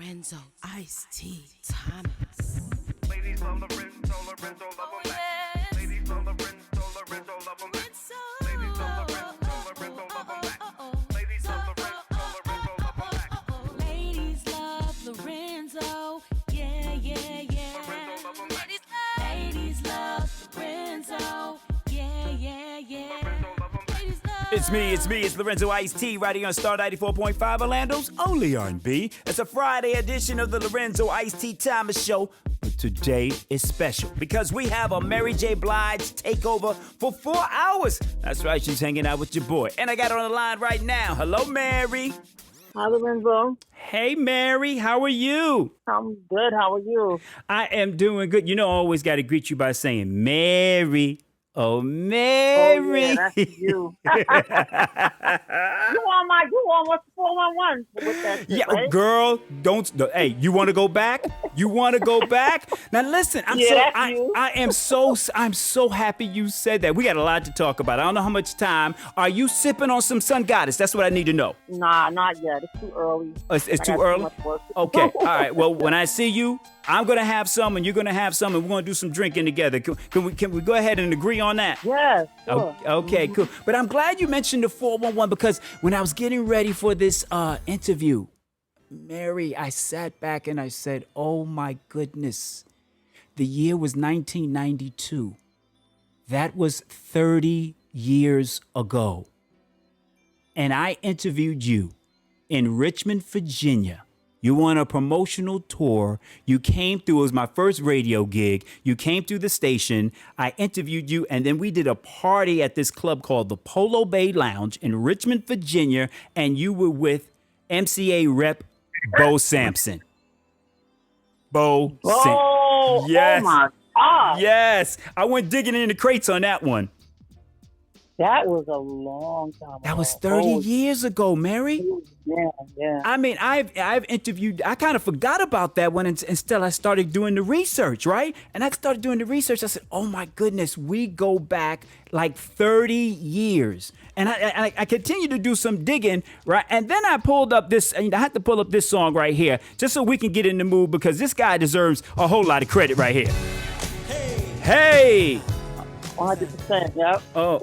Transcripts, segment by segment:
Lorenzo, Ice-T, Thomas. Ladies love Lorenzo, Lorenzo love him back. Ladies love Lorenzo, Lorenzo love him back. Ladies love Lorenzo, Lorenzo love him back. Ladies love Lorenzo, Lorenzo love him back. Ladies love Lorenzo, yeah, yeah, yeah. Lorenzo love him back. Ladies love Lorenzo, yeah, yeah, yeah. Lorenzo love him back. It's Lorenzo Ice-T, right here on Star 94.5, Orlando's only R&B. It's a Friday edition of the Lorenzo Ice-T Thomas Show. But today is special because we have a Mary J. Blige takeover for 4 hours. That's right, she's hanging out with your boy. And I got her on the line right now. Hello, Mary. Hi, Lorenzo. Hey, Mary, how are you? I'm good. How are you? I am doing good. You know, I always got to greet you by saying, Mary. Oh, Mary. Oh, yeah, that's you. You on what's 411 with that shit, Yeah, right? girl, don't. Hey, you want to go back? You want to go back? Now listen, I'm so happy you said that. We got a lot to talk about. I don't know how much time. Are you sipping on some Sun Goddess? That's what I need to know. Nah, not yet. It's too early. It's too early? Okay, all right. Well, when I see you, I'm going to have some and you're going to have some and we're going to do some drinking together. Can we go ahead and agree on that? Yes. Sure. Okay, cool. But I'm glad you mentioned the 411 because when I was getting ready for this interview, Mary, I sat back and I said, oh my goodness, the year was 1992. That was 30 years ago. And I interviewed you in Richmond, Virginia. You were on a promotional tour. You came through. It was my first radio gig. You came through the station. I interviewed you, and then we did a party at this club called the Polo Bay Lounge in Richmond, Virginia, and you were with MCA rep Bo Sampson. Oh, Yes. Oh, my God. Yes. I went digging in the crates on that one. That was a long time ago. That was 30 years ago, Mary. Yeah. I mean, I've interviewed, I kind of forgot about that one until I started doing the research, right? And I started doing the research. I said, oh my goodness, we go back like 30 years. And I continued to do some digging, right? And then I pulled up this, I had to pull up this song right here just so we can get in the mood because this guy deserves a whole lot of credit right here. Hey! 100%, yep. Oh.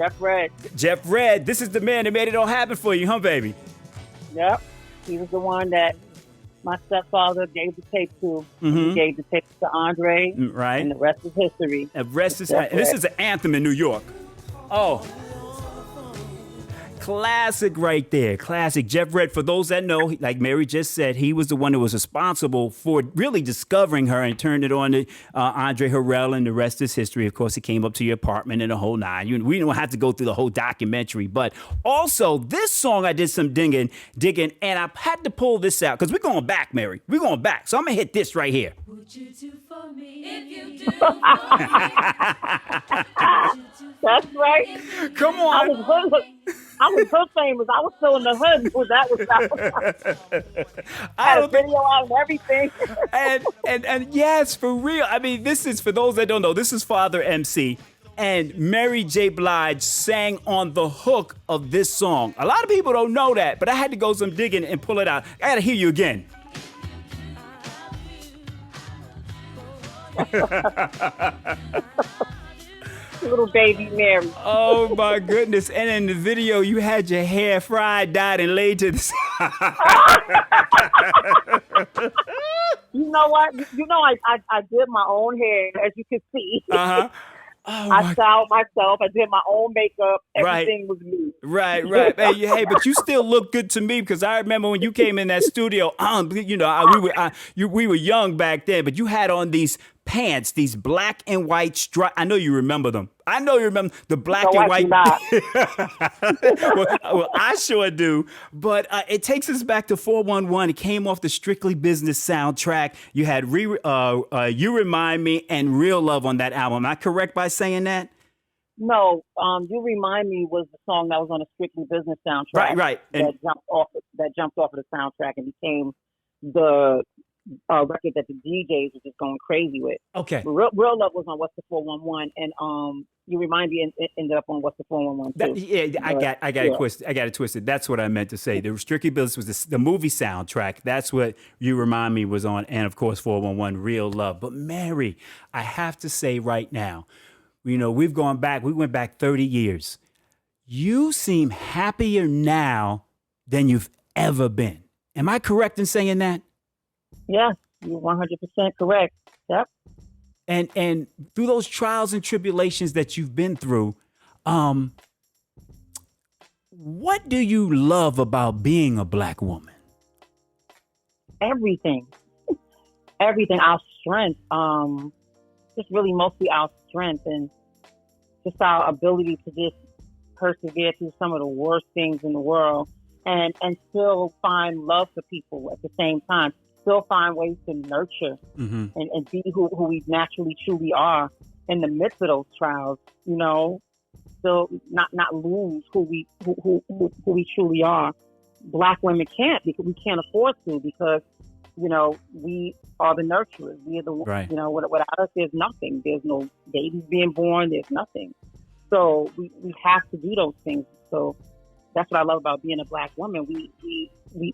Jeff Redd, this is the man that made it all happen for you, huh, baby? Yep. He was the one that my stepfather gave the tape to. Mm-hmm. He gave the tape to Andre. Right. And the rest is history. And this is an anthem in New York. Oh. Classic right there. Classic. Jeff Redd, for those that know, like Mary just said, he was the one who was responsible for really discovering her and turned it on to Andre Harrell, and the rest is history. Of course, he came up to your apartment and the whole nine. We don't have to go through the whole documentary. But also, this song I did some digging, and I had to pull this out because we're going back, Mary. We're going back. So I'm going to hit this right here. Would you do for me if you do for me? That's right. Come on. I was so famous. I was still in the hood when that was out. I had a video out and everything. and yes, for real. I mean, this is, for those that don't know, this is Father MC. And Mary J. Blige sang on the hook of this song. A lot of people don't know that, but I had to go some digging and pull it out. I got to hear you again. Little baby Mary. Oh my goodness. And in the video you had your hair fried, dyed, and laid to the side. You know what? You know I did my own hair, as you can see. Uh-huh. Oh, I styled myself. I did my own makeup. Everything was me. Right. Hey, but you still look good to me because I remember when you came in that studio. We were young back then, but you had on these pants, these black and white stripes. I know you remember them. I know you remember the black and white. well, I sure do. But it takes us back to 411. It came off the Strictly Business soundtrack. You had You Remind Me and Real Love on that album. Am I correct by saying that? No, You Remind Me was the song that was on the Strictly Business soundtrack. Right. That jumped off of the soundtrack and became the record that the DJs were just going crazy with. Okay. Real Love was on What's the 411, and You Remind Me ended up on What's the 411 too. I got it twisted. I got it twisted. That's what I meant to say. The Strictly Business was the movie soundtrack. That's what You Remind Me was on, and of course 411 Real Love. But Mary, I have to say right now, you know, we went back 30 years. You seem happier now than you've ever been. Am I correct in saying that? Yeah, you're 100% correct. Yep. And through those trials and tribulations that you've been through, what do you love about being a Black woman? Everything. Everything. Our strength. Just really mostly our strength and just our ability to just persevere through some of the worst things in the world and still find love for people at the same time. Still find ways to nurture and be who we naturally truly are in the midst of those trials, you know, still not lose who we truly are. Black women can't, because we can't afford to, because, you know, we are the nurturers. We are the, right. You know, without us, there's nothing. There's no babies being born. There's nothing. So we have to do those things. So that's what I love about being a Black woman. We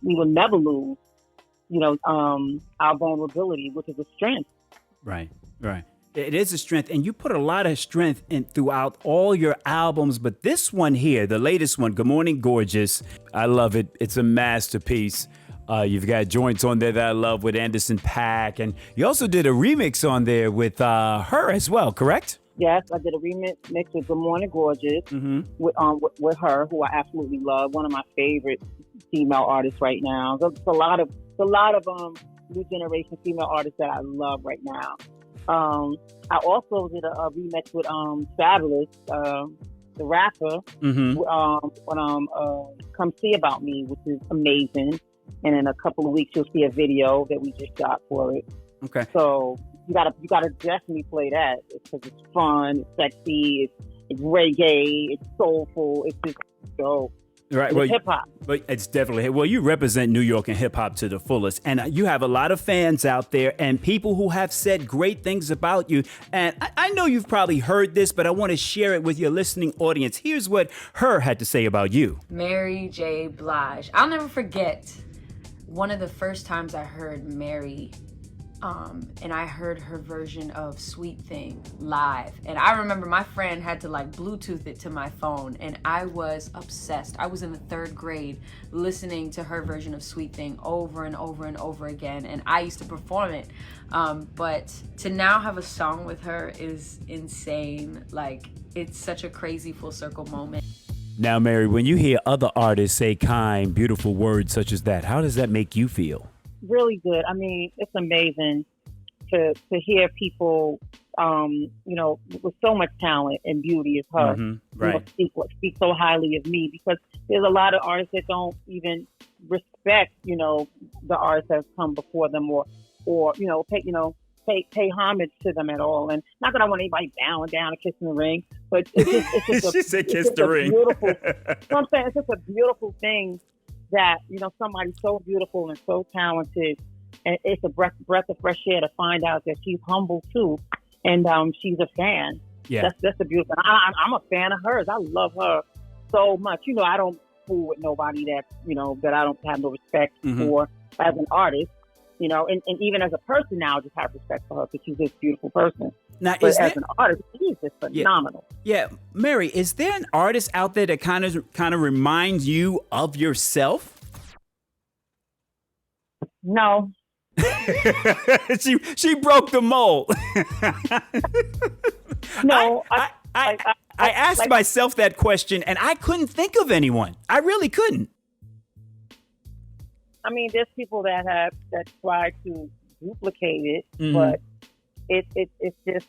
will never lose, you know, our vulnerability, which is a strength. Right. It is a strength, and you put a lot of strength in throughout all your albums, but this one here, the latest one, Good Morning Gorgeous, I love it. It's a masterpiece. You've got joints on there that I love with Anderson .Paak, and you also did a remix on there with her as well, correct? Yes, I did a remix with Good Morning Gorgeous with her, who I absolutely love. One of my favorite female artists right now. There's a lot of new generation female artists that I love right now. I also did a remix with Fabulous, the rapper, Come See About Me, which is amazing. And in a couple of weeks, you'll see a video that we just shot for it. Okay. So you gotta definitely play that, because it's fun, it's sexy, it's reggae, it's soulful, it's just dope. Right. Well, hip hop. But it's definitely, well, you represent New York and hip hop to the fullest. And you have a lot of fans out there and people who have said great things about you. And I know you've probably heard this, but I want to share it with your listening audience. Here's what Her had to say about you. Mary J. Blige. I'll never forget one of the first times I heard Mary, and I heard her version of Sweet Thing live. And I remember my friend had to like Bluetooth it to my phone, and I was obsessed. I was in the 3rd grade listening to her version of Sweet Thing over and over and over again, and I used to perform it. But to now have a song with her is insane. Like, it's such a crazy full circle moment. Now, Mary, when you hear other artists say kind, beautiful words such as that, how does that make you feel? Really good. I mean, it's amazing to hear people, you know, with so much talent and beauty as her, right. You know, speak so highly of me, because there's a lot of artists that don't even respect, you know, the artists that have come before them, or you know, pay homage to them at all. And not that I want anybody bowing down and kissing the ring, but it's just she said kiss the ring. Beautiful, you know what I'm saying? It's just a beautiful thing that, you know, somebody so beautiful and so talented, and it's a breath of fresh air to find out that she's humble too, and she's a fan. Yeah, that's a beautiful. I'm a fan of hers. I love her so much. You know, I don't fool with nobody that, you know, that I don't have no respect for as an artist. You know, and even as a person now, I just have respect for her, because she's this beautiful person. Now, but as an artist, she's just phenomenal. Yeah, Mary, is there an artist out there that kind of reminds you of yourself? No. she broke the mold. No, I asked myself that question, and I couldn't think of anyone. I really couldn't. I mean, there's people that try to duplicate it, but it's just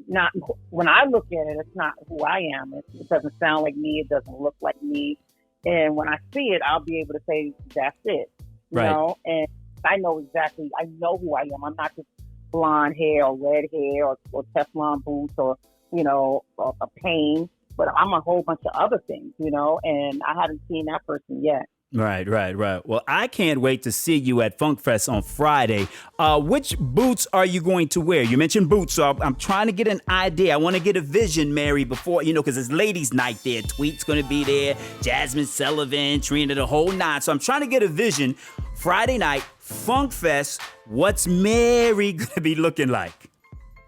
not. When I look at it, it's not who I am. It doesn't sound like me. It doesn't look like me. And when I see it, I'll be able to say that's it. You know, and I know exactly. I know who I am. I'm not just blonde hair or red hair or Teflon boots or, you know, a pain. But I'm a whole bunch of other things. You know, and I haven't seen that person yet. Right. Well, I can't wait to see you at Funk Fest on Friday. Which boots are you going to wear? You mentioned boots, so I'm trying to get an idea. I want to get a vision, Mary, before, because it's ladies' night there. Tweet's going to be there, Jasmine Sullivan, Trina, the whole nine. So I'm trying to get a vision. Friday night, Funk Fest, what's Mary going to be looking like?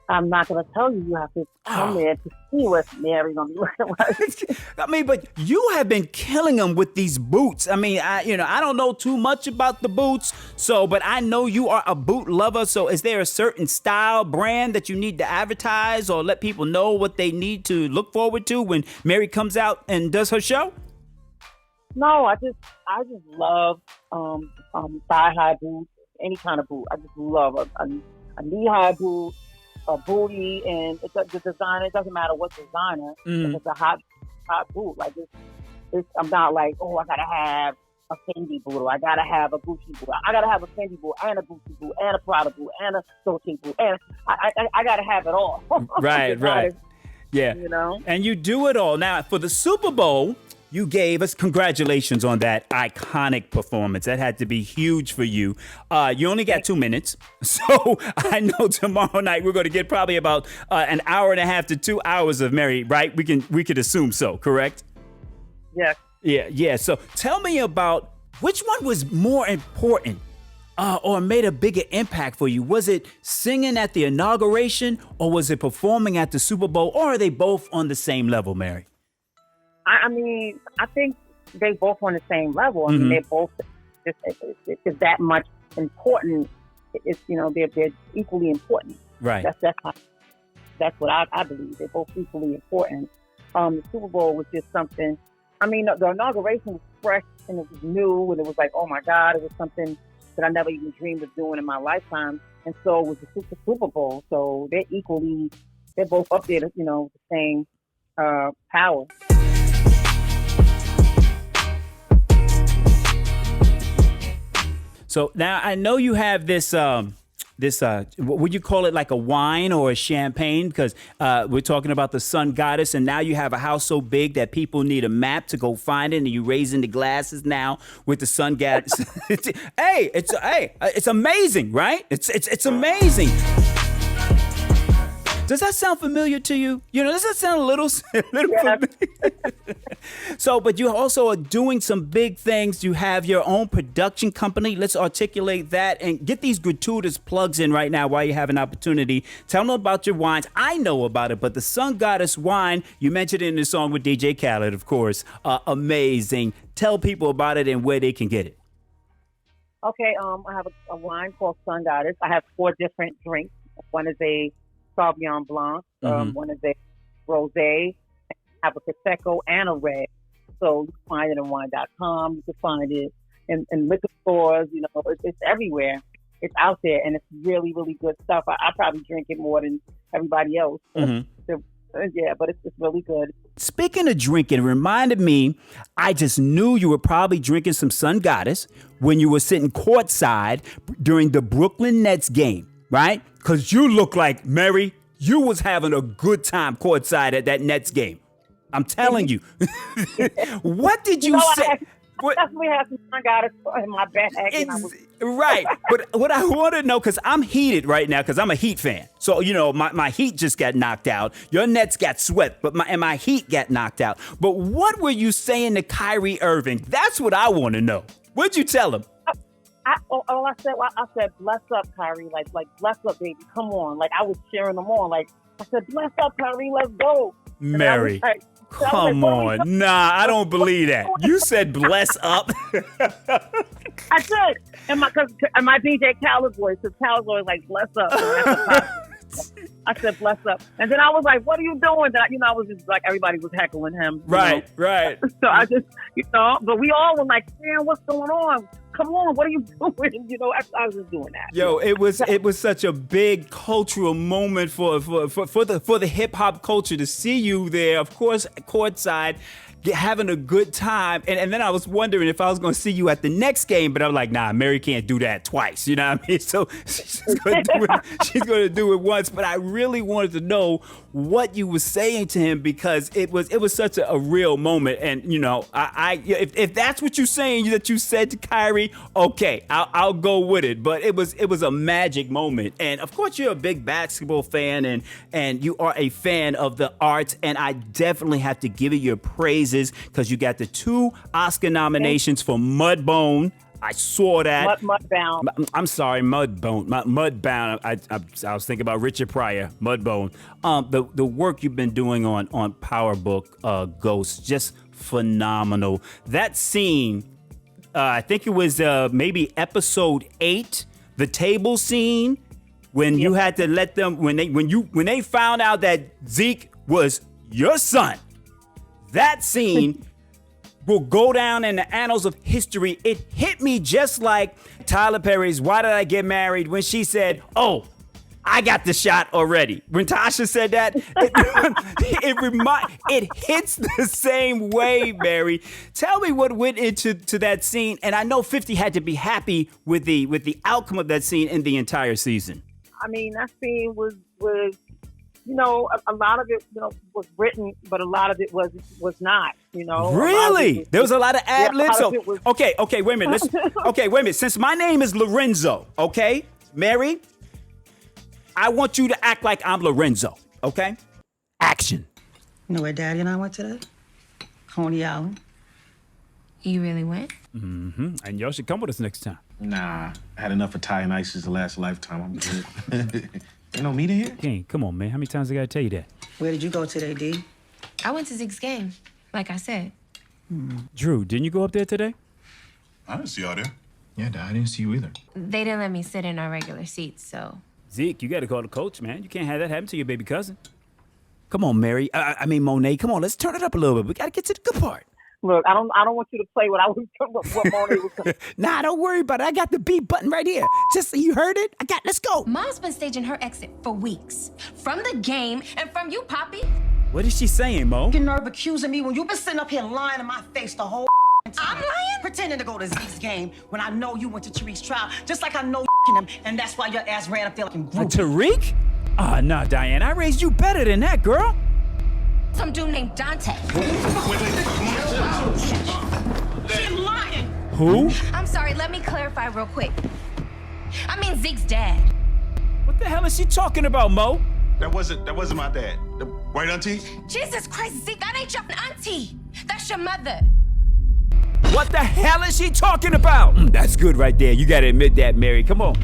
I'm not going to tell you. You have to come there to see what Mary's going to be looking like. I mean, but you have been killing them with these boots. I mean, I don't know too much about the boots, but I know you are a boot lover. So is there a certain style, brand that you need to advertise or let people know what they need to look forward to when Mary comes out and does her show? No, I just love thigh-high boots, any kind of boot. I just love a knee-high boot, a booty, and the designer. It doesn't matter what designer. If it's a hot boot, like it's. I'm not like, I gotta have a Fendi boot, or I gotta have a Gucci boot. I gotta have a Fendi boot and a Gucci boot and a Prada boot and a Dolce boot, and I gotta have it all. Right. Yeah. And you do it all. Now for the Super Bowl, you gave us, congratulations on that iconic performance. That had to be huge for you. You only got 2 minutes. So I know tomorrow night we're going to get probably about an hour and a half to 2 hours of Mary, right? We could assume so, correct? Yes. Yeah. So tell me about which one was more important or made a bigger impact for you. Was it singing at the inauguration or was it performing at the Super Bowl, or are they both on the same level, Mary? I mean, I think they both on the same level. I mean, they're both it's that much important. It's they're equally important. Right. That's what I believe. They're both equally important. The Super Bowl was just something. I mean, the inauguration was fresh and it was new, and it was like, oh my God, it was something that I never even dreamed of doing in my lifetime. And so it was the Super Bowl. So they're both up there, the same power. So now I know you have this, would you call it like a wine or a champagne? Because we're talking about the Sun Goddess, and now you have a house so big that people need a map to go find it, and you're raising the glasses now with the Sun Goddess. It's amazing, right? It's amazing. Does that sound familiar to you? Does that sound a little familiar? So, but you also are doing some big things. You have your own production company. Let's articulate that and get these gratuitous plugs in right now while you have an opportunity. Tell them about your wines. I know about it, but the Sun Goddess wine, you mentioned it in the song with DJ Khaled, of course. Amazing. Tell people about it and where they can get it. Okay, I have a wine called Sun Goddess. I have 4 different drinks. One is a Sauvignon Blanc, one is a Rosé, have a Prosecco and a Red. So you can find it on wine.com. You can find it in liquor stores. It's everywhere. It's out there, and it's really, really good stuff. I probably drink it more than everybody else. But it's really good. Speaking of drinking, it reminded me, I just knew you were probably drinking some Sun Goddess when you were sitting courtside during the Brooklyn Nets game, right? Because you look like, Mary, you was having a good time courtside at that Nets game. I'm telling you. What did you say? I definitely have some Sun Goddess in my bag. Right. But what I want to know, because I'm heated right now, because I'm a Heat fan. So, my Heat just got knocked out. Your Nets got swept, but my Heat got knocked out. But what were you saying to Kyrie Irving? That's what I want to know. What'd you tell him? I said, bless up, Kyrie. Like, bless up, baby. Come on. Like, I was cheering them on. Like, I said, bless up, Kyrie. Let's go. Mary, come on. Nah, I don't believe that. You said bless up. I did. And my DJ Khaled voice, because Khaled's always like, bless up. I said, bless up. And then I was like, what are you doing? I was just like, everybody was heckling him. Right. So I just, but we all were like, man, what's going on? Come on, what are you doing? I was just doing that. Yo, it was such a big cultural moment for the hip hop culture to see you there, of course, courtside, having a good time. And then I was wondering if I was going to see you at the next game, but I'm like, nah, Mary can't do that twice. You know what I mean? So she's going to do it once. But I really wanted to know what you were saying to him, because it was such a real moment. And, you know, if that's what you're saying that you said to Kyrie, okay, I'll go with it. But it was a magic moment. And of course, you're a big basketball fan, and you are a fan of the arts. And I definitely have to give you your praises, because you got the 2 Oscar nominations for Mudbone. I saw that. Mudbound. I'm sorry, Mudbone. Mudbound. I was thinking about Richard Pryor. Mudbone. The work you've been doing on Power Book Ghost, just phenomenal. That scene, I think it was maybe episode 8, the table scene, when you had to let them, when they found out that Zeke was your son. That scene will go down in the annals of history. It hit me just like Tyler Perry's Why Did I Get Married, when she said, oh, I got the shot already. When Tasha said that, it hits the same way, Mary. Tell me what went into that scene. And I know 50 had to be happy with the outcome of that scene in the entire season. I mean, that scene was you know, a lot of it, you know, was written, but a lot of it was not, you know. Really? There was a lot of ad libs. Yeah, okay, wait a minute. Wait a minute. Since my name is Lorenzo, okay, Mary, I want you to act like I'm Lorenzo, okay? Action. You know where Daddy and I went today? Coney Island. You really went? Mm-hmm. And y'all should come with us next time. Nah, I had enough of Thai and ices to last a lifetime. I'm good. Ain't no meat in here? King, come on, man. How many times I gotta tell you that? Where did you go today, D? I went to Zeke's game, like I said. Drew, didn't you go up there today? I didn't see y'all there. Yeah, Dad, I didn't see you either. They didn't let me sit in our regular seats, so. Zeke, you gotta call the coach, man. You can't have that happen to your baby cousin. Come on, Mary. I mean, Monet. Come on, let's turn it up a little bit. We gotta get to the good part. Look, I don't want you to play what Monet was saying. Nah, don't worry about it. I got the B button right here. Just so you heard it. Let's go. Mom's been staging her exit for weeks. From the game and from you, Poppy. What is she saying, Mo? You nerve accusing me when you've been sitting up here lying in my face the whole time. I'm lying? Pretending to go to Zeke's game when I know you went to Cherished's trial, just like I know him, and that's why your ass ran up there like a group. Tariq? Ah, nah, Diane. I raised you better than that, girl. Some dude named Dante. She's lying. Who? I'm sorry, let me clarify real quick. I mean Zeke's dad. What the hell is she talking about, Mo? That wasn't my dad. Right, Auntie? Jesus Christ, Zeke, that ain't your auntie. That's your mother. What the hell is she talking about? That's good right there. You gotta admit that, Mary. Come on.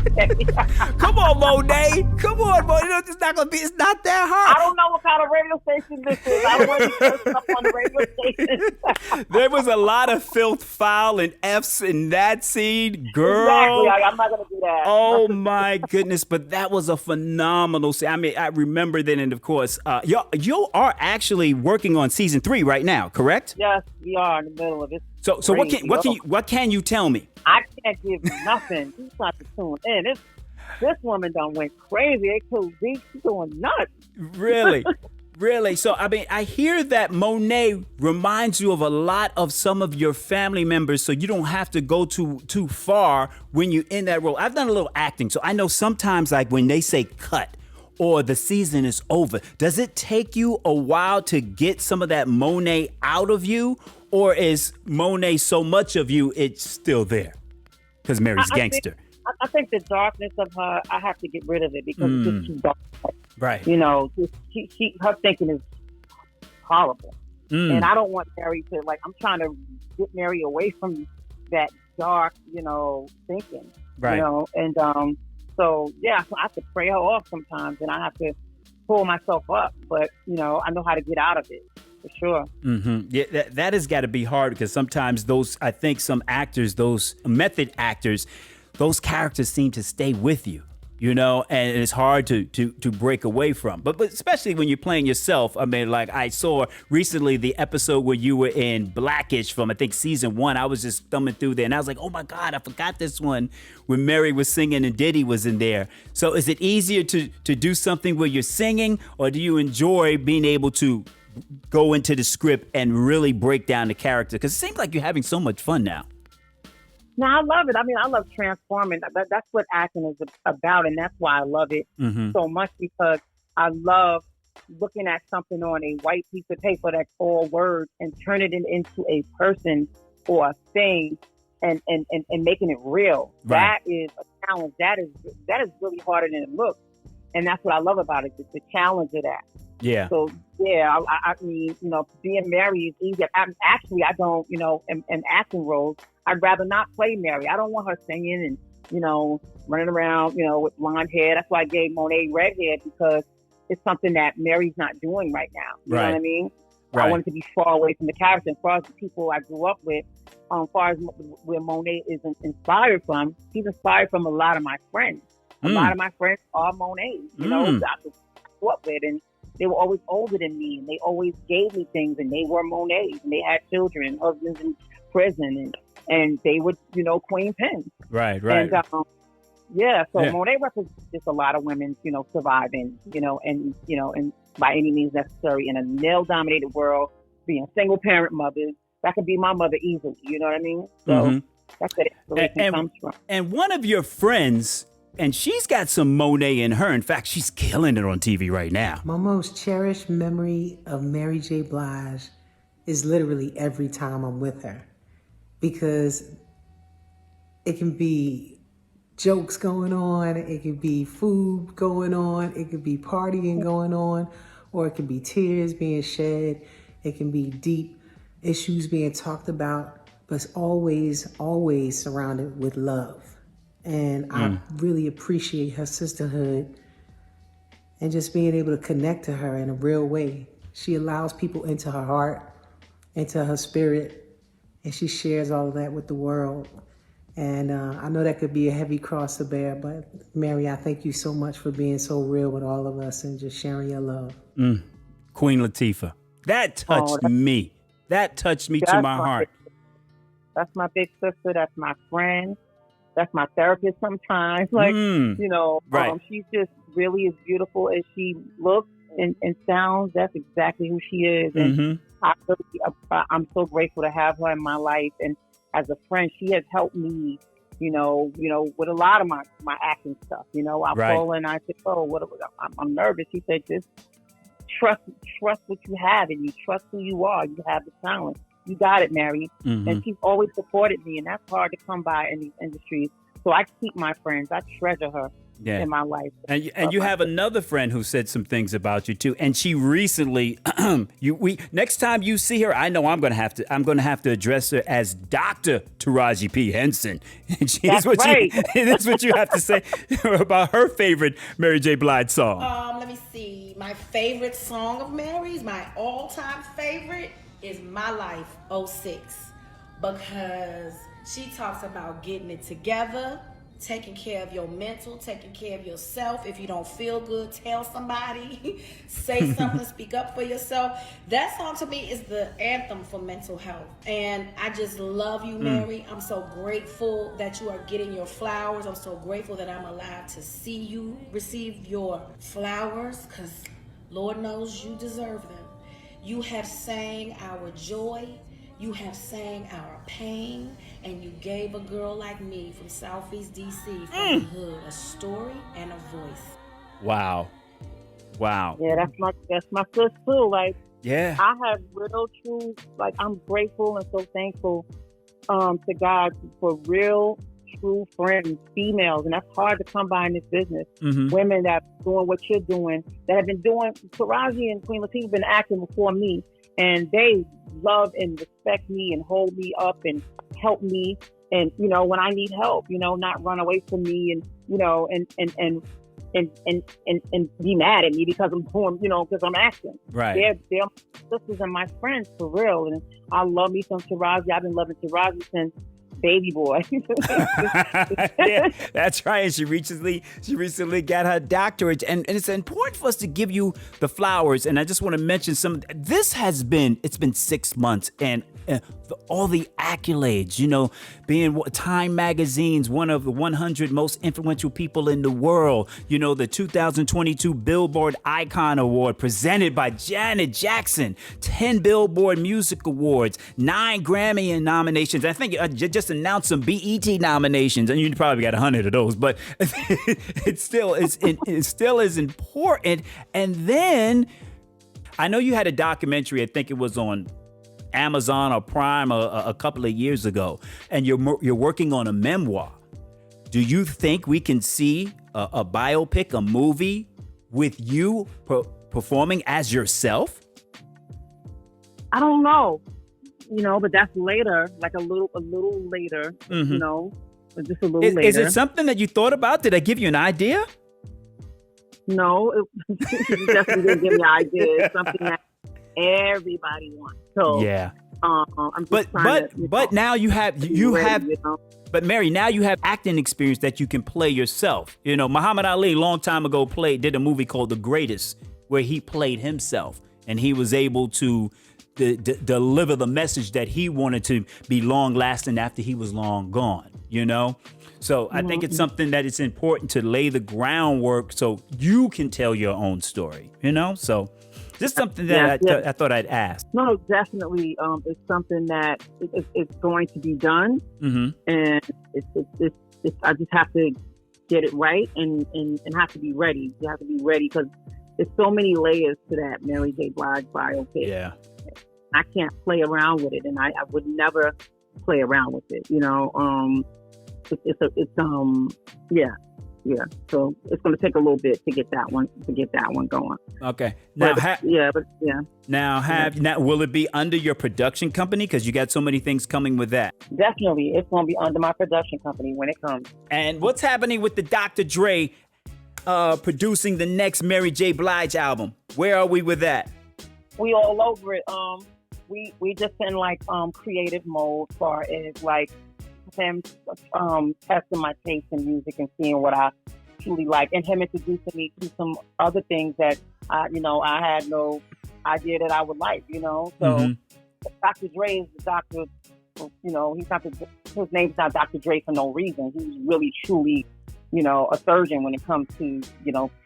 Come on, Monet. Come on, Mo. You know, it's not that hard. I don't know what kind of radio station this is. I don't want to be cursing up on the radio station. There was a lot of filth, foul, and F's in that scene, girl. Exactly. I'm not going to do that. Oh, my goodness. But that was a phenomenal scene. I mean, I remember that, and of course, you are actually working on season 3 right now, correct? Yes, we are in the middle of it. So what can you tell me? I can't give you nothing. You got to tune in. This woman done went crazy. They killed Zeke. She's going nuts. Really? Really? So, I mean, I hear that Monet reminds you of a lot of some of your family members, so you don't have to go too far when you're in that role. I've done a little acting, so I know sometimes, like, when they say cut or the season is over, does it take you a while to get some of that Monet out of you? Or is Monet so much of you, it's still there? Because Mary's gangster. I think the darkness of her, I have to get rid of it because it's just too dark. Right. You know, her thinking is horrible. And I don't want Mary to, like, I'm trying to get Mary away from that dark, you know, thinking. Right. You know, and so, yeah, I have to pray her off sometimes and I have to pull myself up. But, you know, I know how to get out of it. For sure. Mm-hmm. Yeah, that has got to be hard because sometimes I think some actors, those method actors, those characters seem to stay with you, you know, and it's hard to break away from. But especially when you're playing yourself. I mean, like I saw recently the episode where you were in Blackish from, I think, season 1. I was just thumbing through there and I was like, oh my God, I forgot this one when Mary was singing and Diddy was in there. So is it easier to do something where you're singing, or do you enjoy being able to go into the script and really break down the character? Because it seems like you're having so much fun now. No, I love it. I mean, I love transforming. That's what acting is about, and that's why I love it so much, because I love looking at something on a white piece of paper that's all words and turning it into a person or a thing and making it real. Right. That is a challenge. That is really harder than it looks. And that's what I love about it, the challenge of that. Yeah. So, yeah, I mean, being Mary is easy. Actually, I don't, in acting roles, I'd rather not play Mary. I don't want her singing and, running around, with blonde hair. That's why I gave Monet red hair, because it's something that Mary's not doing right now. You know what I mean? Right. I wanted to be far away from the character. As far as the people I grew up with, as far as where Monet is inspired from, she's inspired from a lot of my friends. A lot of my friends are Monet, I grew up with, and they were always older than me, and they always gave me things, and they were Monets, and they had children and husbands in prison, and they were, Queen Pins. Right. And, Monet represents just a lot of women, surviving, and by any means necessary in a male-dominated world, being single parent mothers. That could be my mother easily, you know what I mean? So that's where the inspiration comes from. And one of your friends, and she's got some Monet in her. In fact, she's killing it on TV right now. My most cherished memory of Mary J. Blige is literally every time I'm with her, because it can be jokes going on, it could be food going on, it could be partying going on, or it could be tears being shed, it can be deep issues being talked about, but it's always, always surrounded with love. And I really appreciate her sisterhood and just being able to connect to her in a real way. She allows people into her heart, into her spirit, and she shares all of that with the world. And I know that could be a heavy cross to bear, but Mary, I thank you so much for being so real with all of us and just sharing your love. Queen Latifah. That touched me. That touched me to my heart. That's my big sister. That's my friend. That's my therapist sometimes. She's just really as beautiful as she looks and sounds. That's exactly who she is. And I'm so grateful to have her in my life. And as a friend, she has helped me, with a lot of my acting stuff. I call her and I say, I'm nervous. She said, just trust what you have, and you trust who you are. You have the talent. You got it, Mary. And she's always supported me, and that's hard to come by in these industries. So I keep my friends. I treasure her in my life. And you have another friend who said some things about you too. And she recently, next time you see her, I know I'm going to have to address her as Dr. Taraji P. Henson. And That's right. That's what you have to say about her favorite Mary J. Blige song. Let me see. My favorite song of Mary's, my all-time favorite, is My Life 06, because she talks about getting it together, taking care of your mental, taking care of yourself. If you don't feel good, tell somebody, say something, speak up for yourself. That song to me is the anthem for mental health. And I just love you, Mary. I'm so grateful that you are getting your flowers. I'm so grateful that I'm alive to see you receive your flowers, because Lord knows you deserve them. You have sang our joy, you have sang our pain, and you gave a girl like me from Southeast DC, from the hood, a story and a voice. Wow. Yeah, that's my sister too. Yeah. I have real true, I'm grateful and so thankful to God for real true friends, females, and that's hard to come by in this business. Women that are doing what you're doing, that have been doing. Taraji and Queen Latifah have been acting before me, and they love and respect me and hold me up and help me, and when I need help, not run away from me, and and be mad at me because I'm doing, because I'm acting. Right. They're my sisters and my friends for real, and I love me some Taraji. I've been loving Taraji since baby boy. Yeah, that's right. And she recently got her doctorate, and it's important for us to give you the flowers. And I just want to mention it's been 6 months, and all the accolades, being Time Magazine's one of the 100 most influential people in the world, the 2022 Billboard Icon Award presented by Janet Jackson, 10 Billboard Music Awards, 9 Grammy nominations. I think I just announced some BET nominations, and you probably got 100 of those, but it still is important. And then I know you had a documentary, I think it was on Amazon or Prime a couple of years ago, and you're working on a memoir. Do you think we can see a biopic, a movie with you performing as yourself? I don't know, but that's later, like a little later, Mm-hmm. Just a little later. Is it something that you thought about? Did I give you an idea? No, it definitely didn't give me an idea. It's something that everybody wants. So yeah. I'm just trying to, but now you have But Mary, now you have acting experience that you can play yourself. Muhammad Ali, long time ago, did a movie called The Greatest, where he played himself, and he was able to deliver the message that he wanted to be long lasting after he was long gone. So I think it's something that it's important to lay the groundwork so you can tell your own story. So. Just something that I thought I'd ask. No, definitely. It's something that it's going to be done, and it's I just have to get it right and have to be ready. You have to be ready because there's so many layers to that Mary J. Blige biopic. Yeah, I can't play around with it, and I would never play around with it. Yeah, so it's going to take a little bit to get that one going. Okay. Now, Now, will it be under your production company? Because you got so many things coming with that. Definitely, it's going to be under my production company when it comes. And what's happening with the Dr. Dre producing the next Mary J. Blige album? Where are we with that? We all over it. We just in creative mode, as far as him testing my taste in music and seeing what I truly like, and him introducing me to some other things that I had no idea that I would like. So Dr. Dre is the doctor. He's not his name's not Dr. Dre for no reason. He's really truly a surgeon when it comes to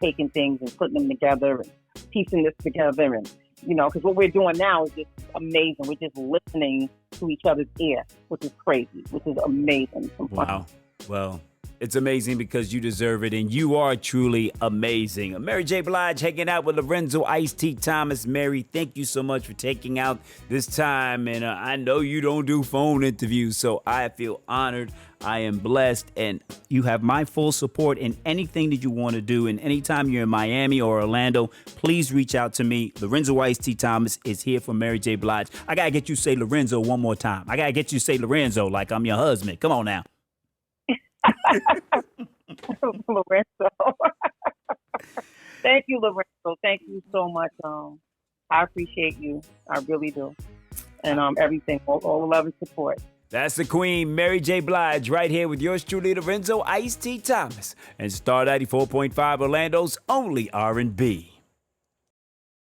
taking things and putting them together and piecing this together, and because what we're doing now is just amazing. We're just listening to each other's ear, which is crazy, which is amazing. Wow. Well, it's amazing because you deserve it, and you are truly amazing. Mary J. Blige hanging out with Lorenzo Ice-T Thomas. Mary, thank you so much for taking out this time, and I know you don't do phone interviews, so I feel honored. I am blessed, and you have my full support in anything that you want to do. And anytime you're in Miami or Orlando, please reach out to me. Lorenzo Ice-T Thomas is here for Mary J. Blige. I got to get you to say Lorenzo one more time. I got to get you to say Lorenzo like I'm your husband. Come on now. Lorenzo. Thank you, Lorenzo. Thank you so much. I appreciate you. I really do. And everything, all the love and support. That's the queen, Mary J. Blige, right here with yours truly, Lorenzo Ice-T Thomas, and Star 94.5 Orlando's only R&B.